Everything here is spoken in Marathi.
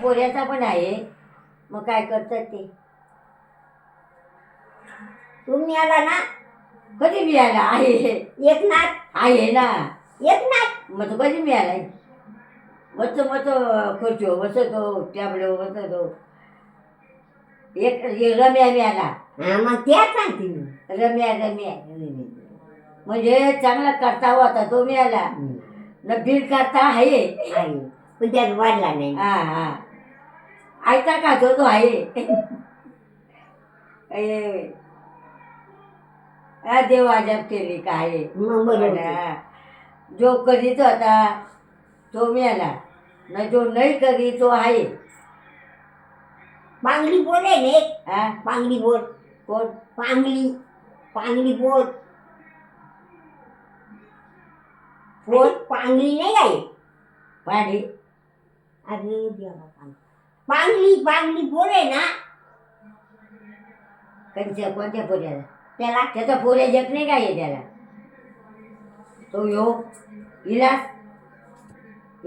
पोऱ्याचा पण आहे. मग काय करतात ते? तुम्ही आला ना कधी मिळाला आहे? एकनाथ आहे ना. एकनाथ मग तो कधी मिळाला? मस्त मस्त खुर्चीवर बसतो, टॅबलेवर बसतो. एक रम्या मिळाला. हा मग त्या सांगते मी. रम्या रम्या म्हणजे चांगला करता होता तो मिळाला. न बिल करता आहे. आहे पण त्यात वाढला नाही. हा हा ऐकता का तो आहे. देव अजब केली काय. मग बरोबर. जो करीत होता तो मिळाला, न जो नाही करी तो आहे. पांगली बोल आहे ने. हा पांगली बोल. कोण? पांगली पांगली बोल. बोल. पांगली नाही आहे. पाणी अरे देवा पांगली पांगली बोल आहे ना. कधीच्या कोणत्या पोऱ्याला? त्याला त्याचा पोऱ्या जग नाही काय त्याला. तो यो इलास